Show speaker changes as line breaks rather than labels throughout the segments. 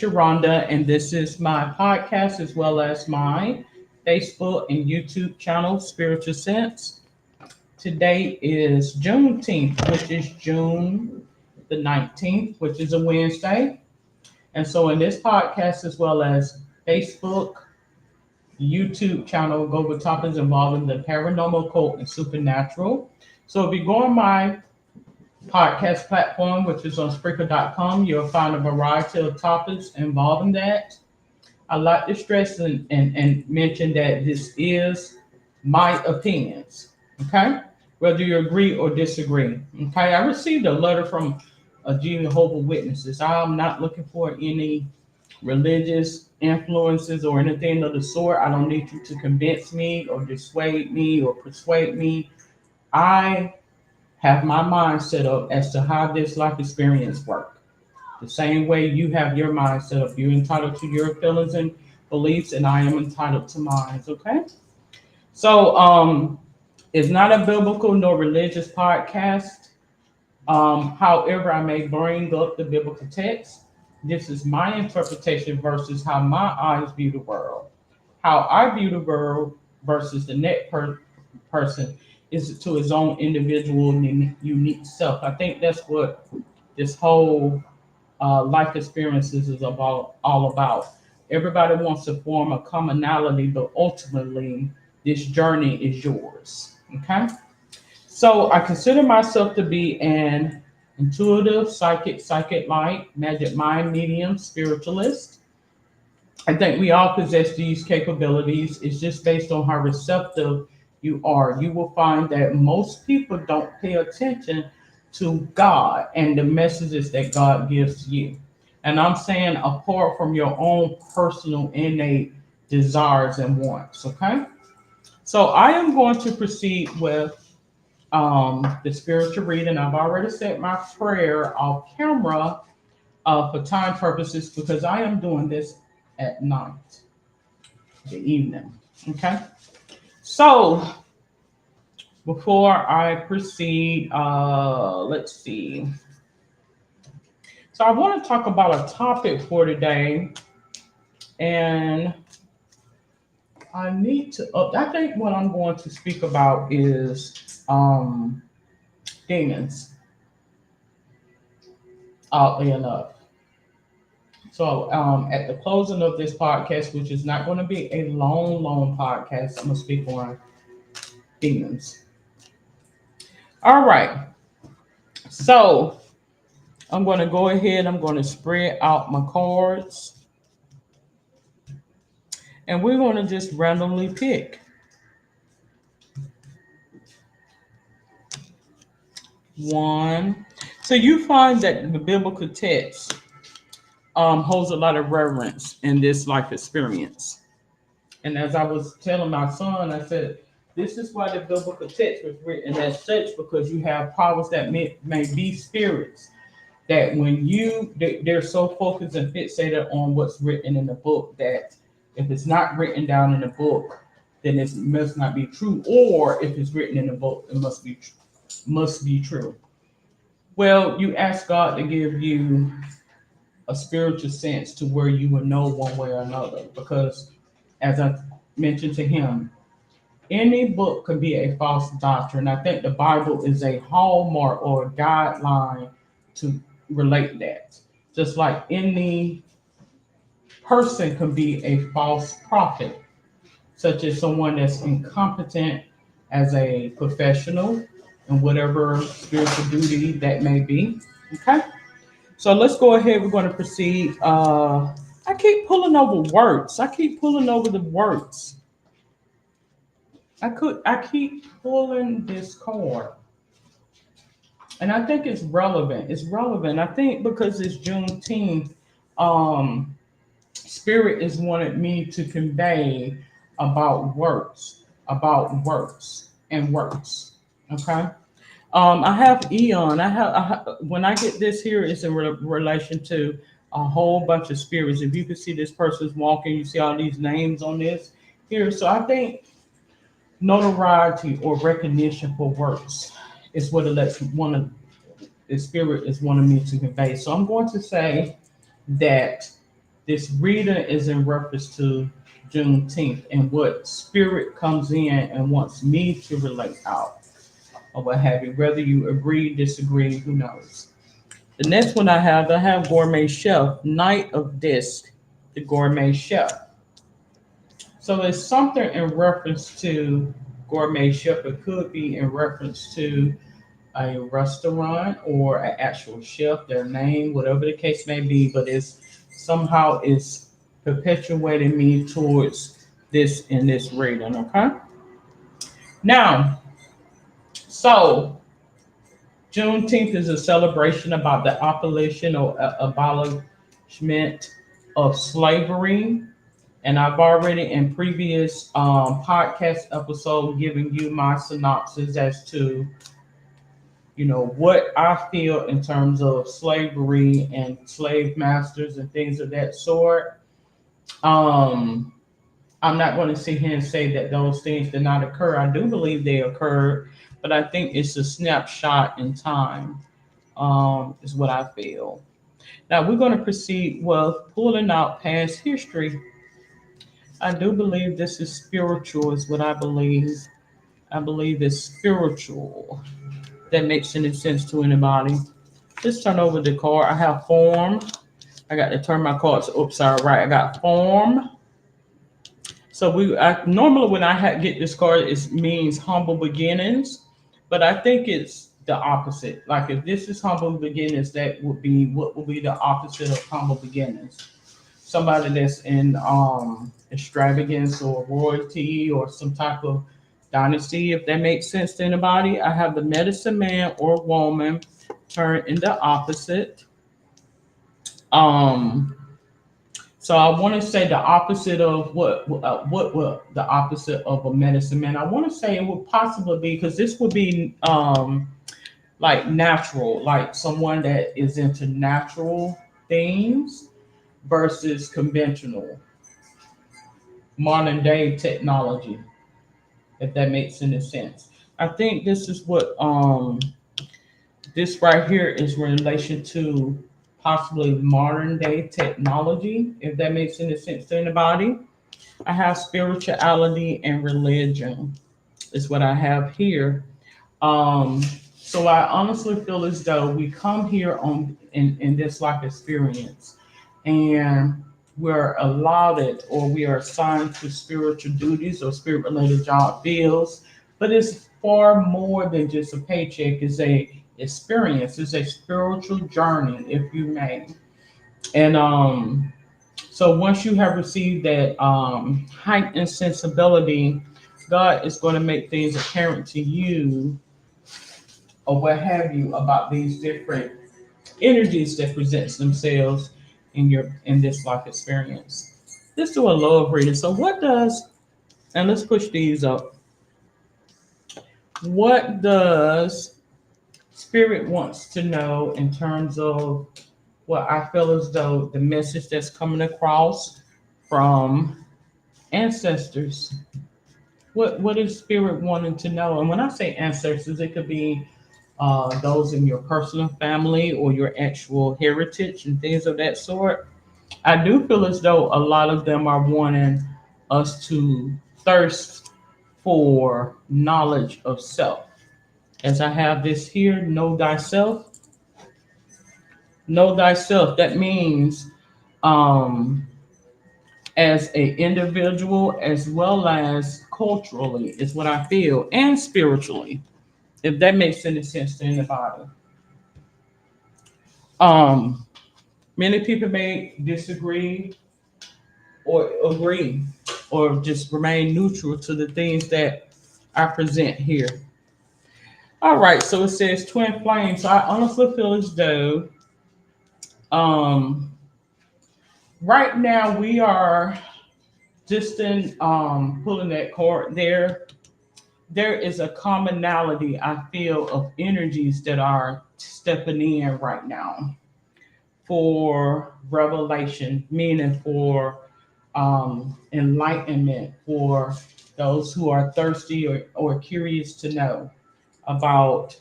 Sharonda, and this is my podcast as well as my Facebook and YouTube channel, Spiritual Sense. Today is Juneteenth, which is June the 19th, which is a Wednesday. And so, in this podcast, as well as Facebook, YouTube channel, go over topics involving the paranormal, occult, and supernatural. So, if you go on my podcast platform, which is on Spreaker.com, you'll find a variety of topics involving that. I like to stress and mention that this is my opinions, okay? Whether you agree or disagree, okay? I received a letter from a Jehovah's Witnesses. I'm not looking for any religious influences or anything of the sort. I don't need you to convince me or dissuade me or persuade me. I have my mind set up as to how this life experience works. The same way you have your mind set up. You're entitled to your feelings and beliefs, and I am entitled to mine. Okay. So it's not a biblical nor religious podcast. However, I may bring up the biblical text. This is my interpretation versus how my eyes view the world. How I view the world versus the person is to his own individual and unique self. I think that's what this whole life experiences is all about. Everybody wants to form a commonality, but ultimately, this journey is yours. Okay. So I consider myself to be an intuitive, psychic light, magic mind medium, spiritualist. I think we all possess these capabilities. It's just based on how receptive you are. You will find that most people don't pay attention to God and the messages that God gives to you. And I'm saying apart from your own personal innate desires and wants. Okay. So I am going to proceed with the spiritual reading. I've already set my prayer off camera for time purposes because I am doing this at night, the evening. Okay. So before I proceed, let's see. So I want to talk about a topic for today, and I think what I'm going to speak about is demons, oddly enough. So at the closing of this podcast, which is not going to be a long podcast, I'm going to speak on demons. All right. So I'm going to go ahead. I'm going to spread out my cards. And we're going to just randomly pick one. So you find that the biblical text holds a lot of reverence in this life experience. And as I was telling my son, I said, this is why the biblical text was written as such, because you have powers that may be spirits that when they're so focused and fixated on what's written in the book that if it's not written down in the book, then it must not be true. Or if it's written in the book, it must be true. Well, you ask God to give you a spiritual sense to where you will know one way or another. Because as I mentioned to him, any book could be a false doctrine. I think the Bible is a hallmark or a guideline to relate that. Just like any person can be a false prophet, such as someone that's incompetent as a professional in whatever spiritual duty that may be. Okay. So let's go ahead. We're going to proceed. I keep pulling over words. I keep pulling over the words. I keep pulling this card. And I think it's relevant. It's relevant. I think because it's Juneteenth, Spirit is wanted me to convey about works and works. Okay. I have Eon. When I get this here, it's in relation to a whole bunch of spirits. If you can see this person's walking, you see all these names on this here. So I think notoriety or recognition for works is what the spirit is wanting me to convey. So I'm going to say that this reading is in reference to Juneteenth and what spirit comes in and wants me to relate out or what have you. Whether you agree, disagree, who knows. The next one I have Gourmet Chef, Night of Disc, the Gourmet Chef. So it's something in reference to Gourmet Chef. It could be in reference to a restaurant or an actual chef, their name, whatever the case may be, but it's perpetuating me towards this in this reading, okay? Now, so Juneteenth is a celebration about the abolition or abolishment of slavery. And I've already in previous podcast episode given you my synopsis as to what I feel in terms of slavery and slave masters and things of that sort. Um, I'm not going to sit here and say that those things did not occur. I do believe they occurred, but I think it's a snapshot in time, is what I feel. Now we're going to proceed with pulling out past history. I do believe this is spiritual, is what I believe. I believe it's spiritual. That makes any sense to anybody. Let's turn over the card. I have form. I got to turn my cards. Oops, sorry, right. I got form. So normally when get this card, it means humble beginnings, but I think it's the opposite. Like if this is humble beginnings, that would be what would be the opposite of humble beginnings. Somebody that's in extravagance or royalty or some type of dynasty, if that makes sense to anybody. I have the medicine man or woman turned in the opposite. Um, so I want to say the opposite of what the opposite of a medicine man. I want to say it would possibly be because this would be like natural, like someone that is into natural things versus conventional modern day technology, if that makes any sense. I think this is what this right here is in relation to possibly modern day technology, if that makes any sense to anybody. I have spirituality and religion is what I have here. Um, so I honestly feel as though we come here in this life experience and we're allotted or we are assigned to spiritual duties or spirit related job bills, but it's far more than just a paycheck. It's a experience. It's a spiritual journey, if you may. And so once you have received that heightened sensibility, God is going to make things apparent to you or what have you about these different energies that presents themselves in this life experience. Let's do a love reading. So what does and let's push these up. What does spirit wants to know in terms of what I feel as though the message that's coming across from ancestors? What is spirit wanting to know? And when I say ancestors, it could be those in your personal family or your actual heritage and things of that sort. I do feel as though a lot of them are wanting us to thirst for knowledge of self. As I have this here, know thyself. Know thyself. That means um, as a individual as well as culturally is what I feel, and spiritually, if that makes any sense to anybody. Um, Many people may disagree or agree or just remain neutral to the things that I present here. All right, so it says twin flames. So I honestly feel as though um, right now we are just in pulling that card there. There is a commonality I feel of energies that are stepping in right now for revelation, meaning for enlightenment, for those who are thirsty or curious to know about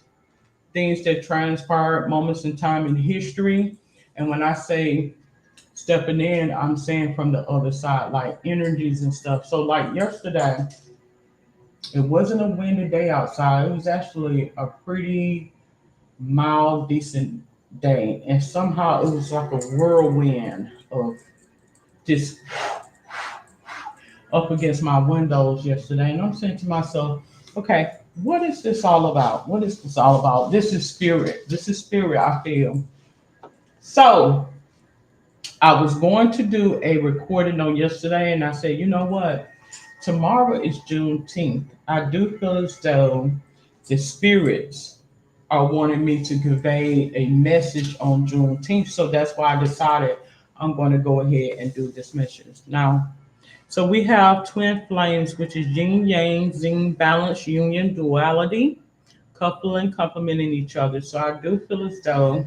things that transpired, moments in time in history. And when I say stepping in, I'm saying from the other side, like energies and stuff. So like yesterday, it wasn't a windy day outside. It was actually a pretty mild, decent day. And somehow it was like a whirlwind of just up against my windows yesterday. And I'm saying to myself, okay, what is this all about? What is this all about? This is spirit. This is spirit, I feel. So I was going to do a recording on yesterday, and I said, you know what? Tomorrow is Juneteenth. I do feel as though the spirits are wanting me to convey a message on Juneteenth. So that's why I decided I'm going to go ahead and do this message. Now, so we have twin flames, which is yin yang, yin, balance, union, duality, coupling, complementing each other. So I do feel as though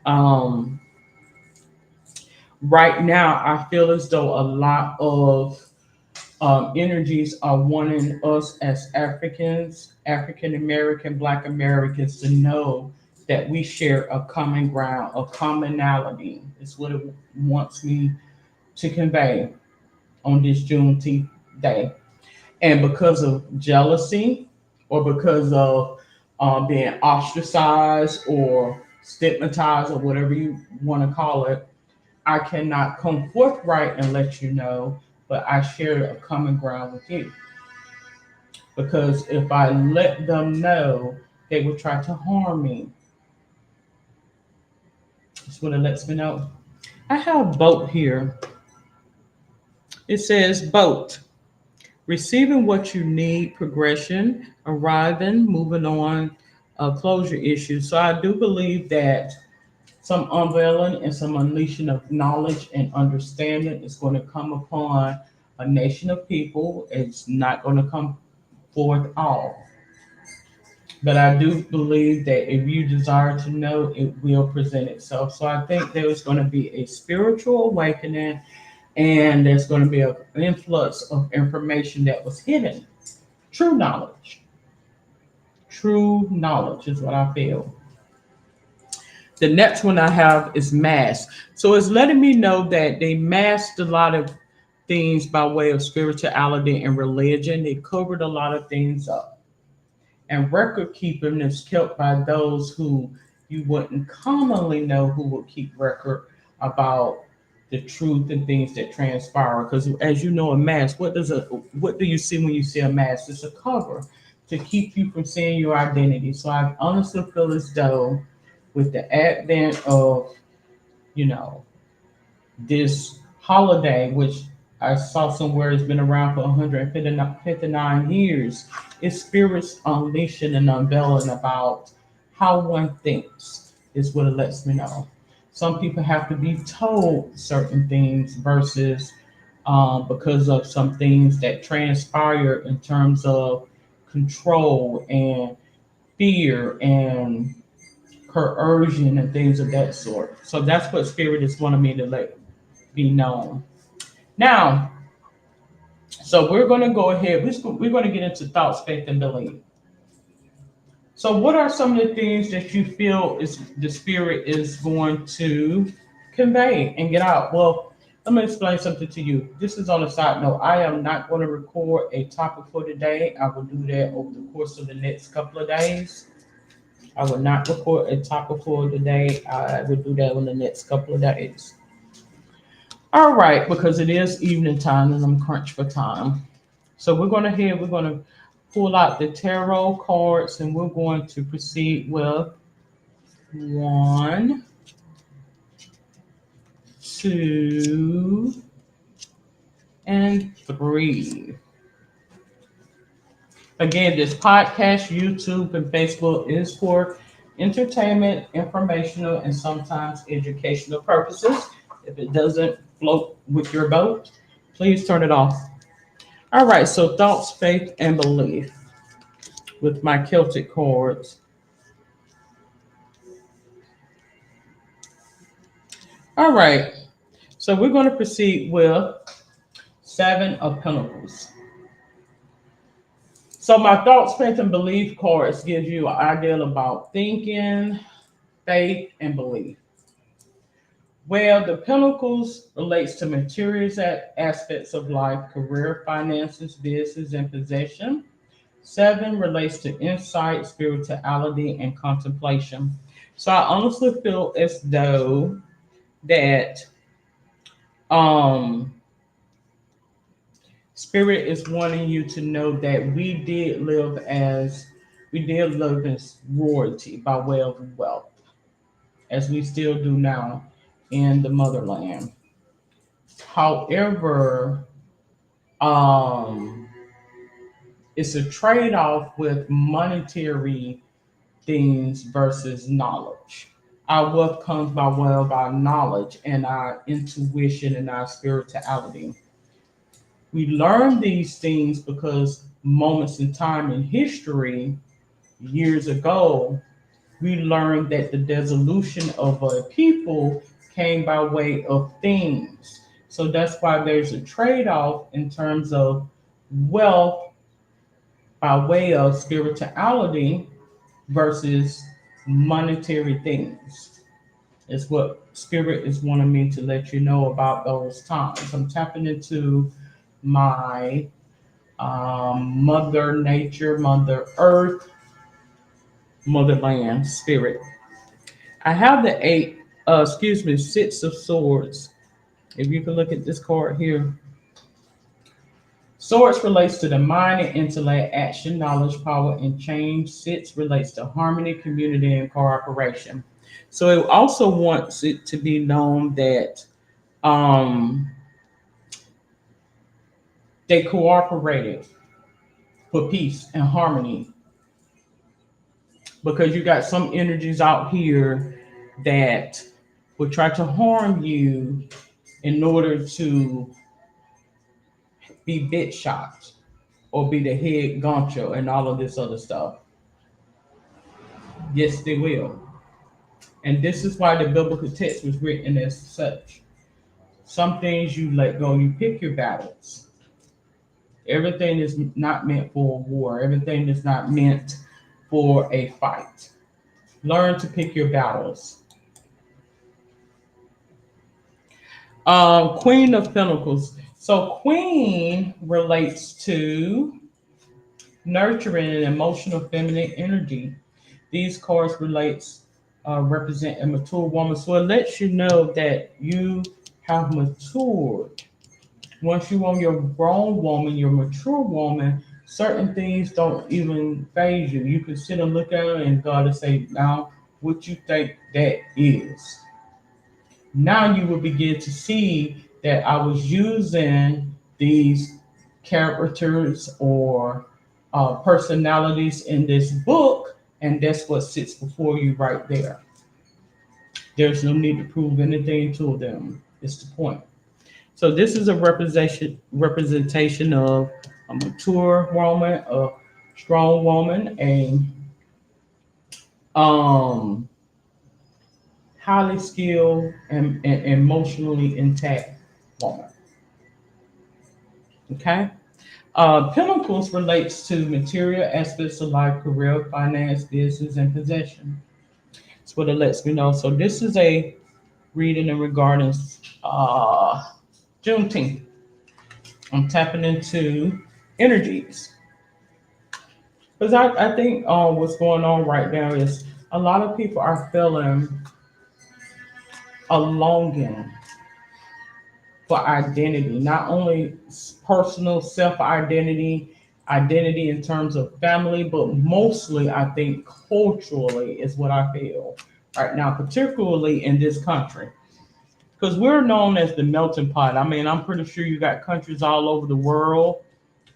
um, right now, I feel as though a lot of energies are wanting us as Africans, African American, Black Americans to know that we share a common ground, a commonality. Is what it wants me to convey on this Juneteenth day. And because of jealousy or because of being ostracized or stigmatized or whatever you want to call it, I cannot come forthright and let you know, but I share a common ground with you. Because if I let them know, they will try to harm me. That's what it lets me know. I have boat here. It says boat. Receiving what you need, progression, arriving, moving on, closure issues. So I do believe that some unveiling and some unleashing of knowledge and understanding is going to come upon a nation of people. It's not going to come forth all. But I do believe that if you desire to know, it will present itself. So I think there's going to be a spiritual awakening and there's going to be an influx of information that was hidden. True knowledge. True knowledge is what I feel. The next one I have is mask. So it's letting me know that they masked a lot of things by way of spirituality and religion. They covered a lot of things up. And record keeping is kept by those who you wouldn't commonly know who will keep record about the truth and things that transpire. Because as you know, a mask, what do you see when you see a mask? It's a cover to keep you from seeing your identity. So I honestly feel as though with the advent of, you know, this holiday, which I saw somewhere has been around for 159 years, it's spirits unleashing and unveiling about how one thinks, is what it lets me know. Some people have to be told certain things versus because of some things that transpire in terms of control and fear and coercion and things of that sort. So that's what spirit is wanting me to let be known. Now, so we're going to go ahead. We're going to get into thoughts, faith, and belief. So, what are some of the things that you feel is the spirit is going to convey and get out? Well, let me explain something to you. This is on a side note. I am not going to record a topic for today. I will do that over the course of the next couple of days. I will not record a topic for today. I will do that in the next couple of days. All right, because it is evening time and I'm crunched for time. So we're going to pull out the tarot cards and we're going to proceed with one, two, and three. Again, this podcast, YouTube, and Facebook is for entertainment, informational, and sometimes educational purposes. If it doesn't float with your boat, please turn it off. All right, so thoughts, faith, and belief with my Celtic cards. All right, so we're going to proceed with Seven of Pentacles. So my thoughts, faith, and belief cards gives you an idea about thinking, faith, and belief. Well, the Pentacles relates to materials aspects of life, career, finances, business, and possession. Seven relates to insight, spirituality, and contemplation. So I honestly feel as though that um spirit is wanting you to know that we did live as royalty by way of wealth, as we still do now in the motherland. However, um it's a trade-off with monetary things versus knowledge. Our wealth comes by way of our knowledge and our intuition and our spirituality. We learn these things because moments in time in history, years ago, we learned that the dissolution of a people came by way of things. So that's why there's a trade off in terms of wealth by way of spirituality versus monetary things. Is what spirit is wanting me to let you know about those times. I'm tapping into my Mother Nature, Mother Earth, Motherland spirit. I have the Six of Swords. If you can look at this card here, Swords relates to the mind and intellect, action, knowledge, power, and change. Six relates to harmony, community, and cooperation. So it also wants it to be known that um, they cooperated for peace and harmony, because you got some energies out here that will try to harm you in order to be bit shots or be the head goncho and all of this other stuff. Yes, they will. And this is why the biblical text was written as such. Some things you let go, you pick your battles. Everything is not meant for a war, everything is not meant for a fight. Learn to pick your battles. Queen of Pentacles. So, Queen relates to nurturing and emotional feminine energy. These cards represent a mature woman, so it lets you know that you have matured. Once you are your grown woman, your mature woman, certain things don't even phase you. You can sit and look at it and God will say, "Now, what you think that is?" Now you will begin to see that I was using these characters or personalities in this book, and that's what sits before you right there. There's no need to prove anything to them. It's the point. So this is a representation of a mature woman, a strong woman, a um, highly skilled and emotionally intact woman. Okay. Pentacles relates to material aspects of life, career, finance, business, and possession. That's what it lets me know. So this is a reading in regarding Juneteenth. I'm tapping into energies. Because I think what's going on right now is a lot of people are feeling a longing for identity, not only personal self identity, identity in terms of family, but mostly I think culturally is what I feel right now, particularly in this country. Because we're known as the melting pot. I mean, I'm pretty sure you got countries all over the world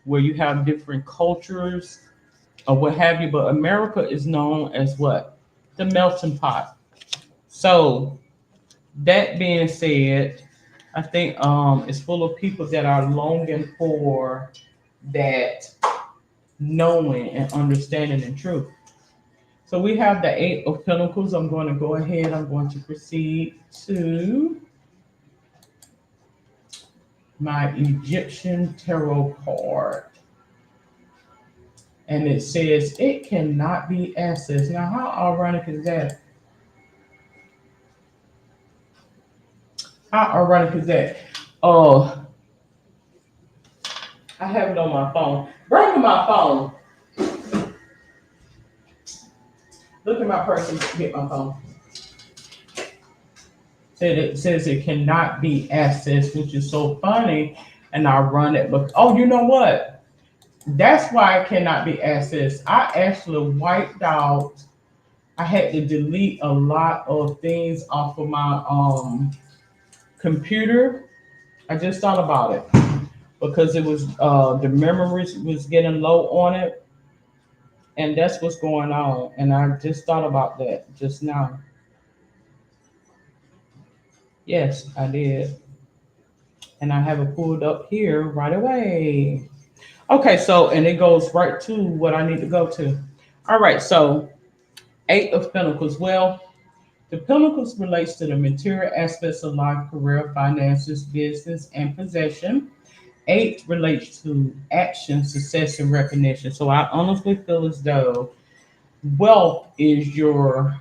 where you have different cultures or what have you, but America is known as what? The melting pot. So that being said, I think it's full of people that are longing for that knowing and understanding and truth. So we have the Eight of Pentacles. I'm going to go ahead. I'm going to proceed to my Egyptian tarot card. And it says it cannot be accessed. Now, how ironic is that? How ironic is that? Oh, I have it on my phone. Bring me my phone. Look at my purse and get my phone. It says it cannot be accessed, which is so funny. And I run it, but oh, you know what? That's why it cannot be accessed. I actually wiped out. I had to delete a lot of things off of my computer. I just thought about it because it was the memory was getting low on it, and that's what's going on. And I just thought about that just now. Yes, I did, and I have it pulled up here right away. Okay, so and it goes right to what I need to go to. All right, so Eight of Pentacles. Well, the Pentacles relates to the material aspects of life, career, finances, business, and possession. Eight relates to action, success, and recognition. So I honestly feel as though wealth is your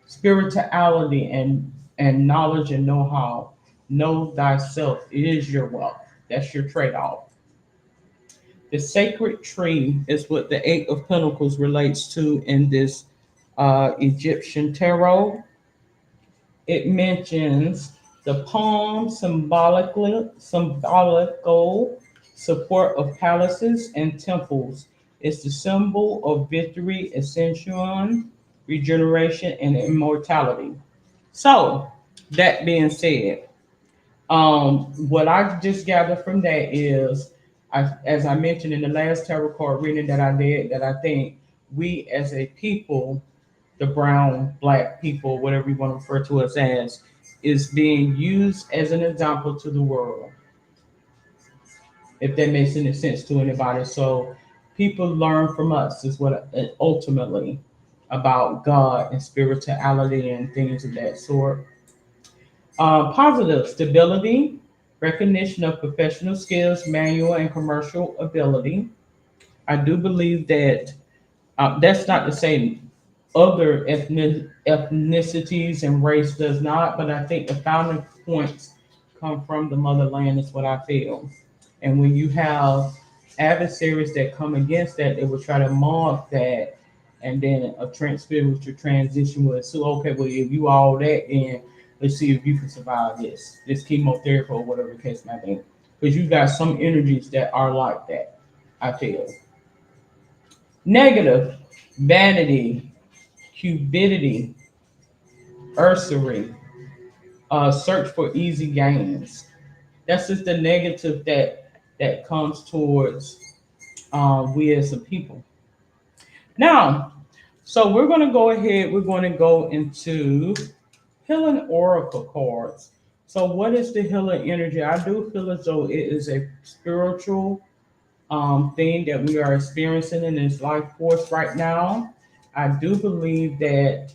spirituality and knowledge and know-how. Know thyself is your wealth. That's your trade-off. The sacred tree is what the Eight of Pentacles relates to in this Egyptian tarot. It mentions the palm symbolical support of palaces and temples. It's the symbol of victory, ascension, regeneration, and immortality. So, that being said, what I just gathered from that is, as I mentioned in the last tarot card reading that I did, that I think we as a people, the brown, black people, whatever you want to refer to us as, is being used as an example to the world, if that makes any sense to anybody. So people learn from us, is what ultimately about God and spirituality and things of that sort. Positive stability, recognition of professional skills, manual and commercial ability. I do believe that that's not to say other ethnicities and race does not, but I think the founding points come from the motherland, is what I feel. And when you have adversaries that come against that, they will try to mock that, and then a spiritual transition will ensue. Okay, well, if you all that, then let's see if you can survive this chemotherapy or whatever the case may be. Because you got some energies that are like that, I feel. Negative, vanity, cupidity, usury, search for easy gains. That's just the negative that comes towards we as a people. Now, so we're going to go ahead. We're going to go into healing oracle cards. So, what is the healing energy? I do feel as though it is a spiritual thing that we are experiencing in this life force right now. I do believe that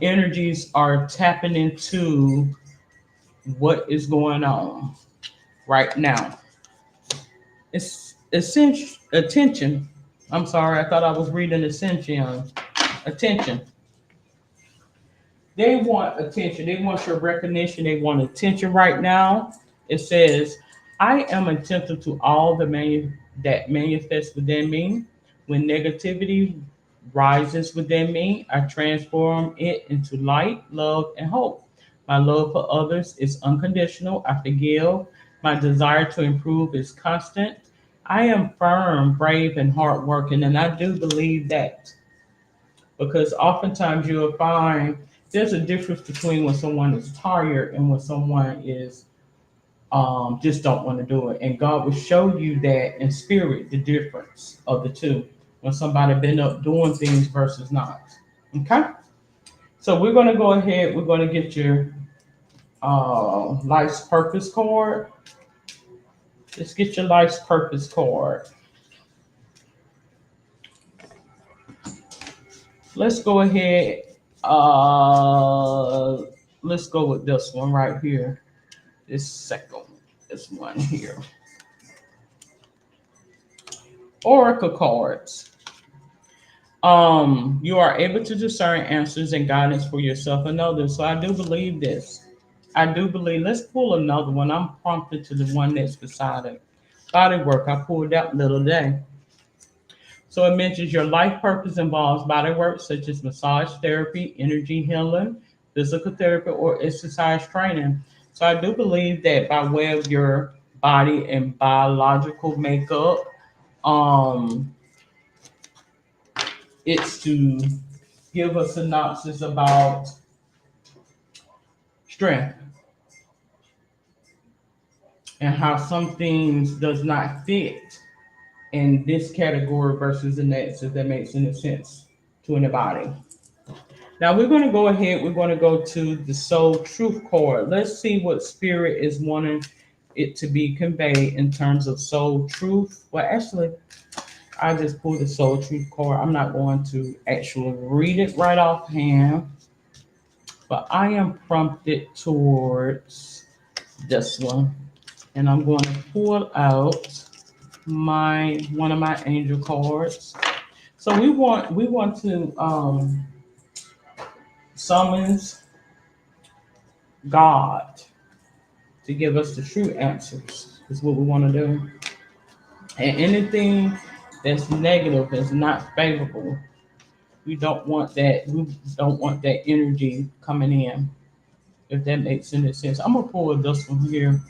energies are tapping into what is going on right now. It's essential attention. I'm sorry, I thought I was reading Ascension. Attention. They want attention. They want your recognition. They want attention right now. It says, I am attentive to all that manifests within me. When negativity rises within me, I transform it into light, love, and hope. My love for others is unconditional. I forgive. My desire to improve is constant. I am firm, brave, and hardworking, and I do believe that because oftentimes you'll find there's a difference between when someone is tired and when someone is just don't want to do it. And God will show you that in spirit, the difference of the two when somebody been up doing things versus not. Okay? So we're going to go ahead. We're going to get your life's purpose card. Let's get your life's purpose card. Let's go ahead. Uh, let's go with this one right here. This second, this one here. Oracle cards. You are able to discern answers and guidance for yourself and others. So I do believe this. I do believe, let's pull another one. I'm prompted to the one that's beside it. Body work, I pulled that little day. So it mentions your life purpose involves body work such as massage therapy, energy healing, physical therapy, or exercise training. So I do believe that by way of your body and biological makeup, um, it's to give a synopsis about strength and how some things does not fit in this category versus the next, if that makes any sense to anybody. Now we're going to go ahead, we're going to go to the soul truth card. Let's see what spirit is wanting it to be conveyed in terms of soul truth. Well, actually, I just pulled the soul truth card. I'm not going to actually read it right offhand, but I am prompted towards this one. And I'm going to pull out my one of my angel cards. So we want to summons God to give us the true answers. Is what we want to do. And anything that's negative is not favorable. We don't want that. We don't want that energy coming in. If that makes any sense, I'm gonna pull this one here.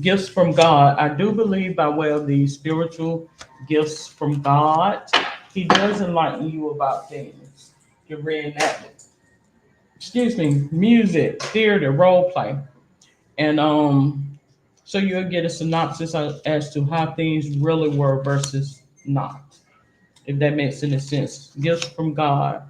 Gifts from God. I do believe by way of these spiritual gifts from God, He does enlighten you about things. Get reenactment. Excuse me, music, theater, role play. And so you'll get a synopsis as to how things really were versus not, if that makes any sense. Gifts from God.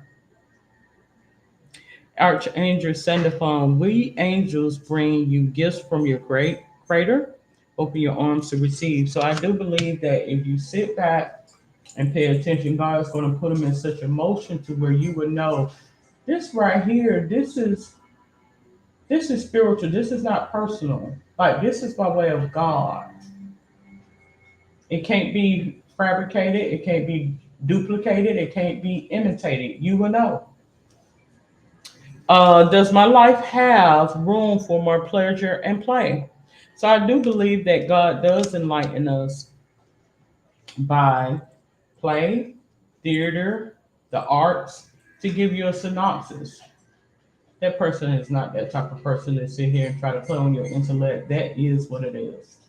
Archangel Sandalphon, we angels bring you gifts from your great creator. Open your arms to receive. So I do believe that if you sit back and pay attention, God is going to put them in such a motion to where you would know this right here, this is spiritual. This is not personal. Like this is by way of God. It can't be fabricated. It can't be duplicated. It can't be imitated. You will know. Does my life have room for more pleasure and play? So I do believe that God does enlighten us by play, theater, the arts, to give you a synopsis. That person is not that type of person that sit here and try to play on your intellect. That is what it is.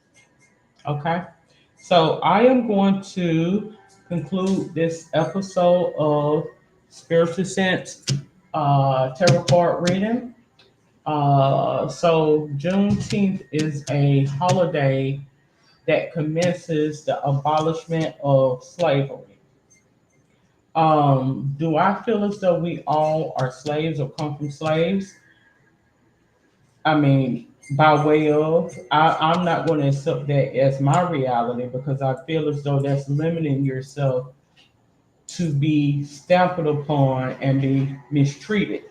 Okay? So I am going to conclude this episode of Spiritual Sense Tarot Card Reading. So Juneteenth is a holiday that commences the abolishment of slavery. Do I feel as though we all are slaves or come from slaves? I mean, by way of, I'm not going to accept that as my reality because I feel as though that's limiting yourself to be stamped upon and be mistreated.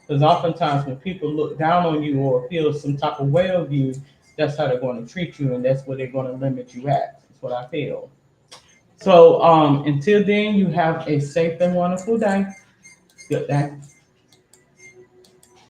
Because oftentimes when people look down on you or feel some type of way of you, that's how they're going to treat you and that's where they're going to limit you at. That's what I feel. So until then, you have a safe and wonderful day. Good day.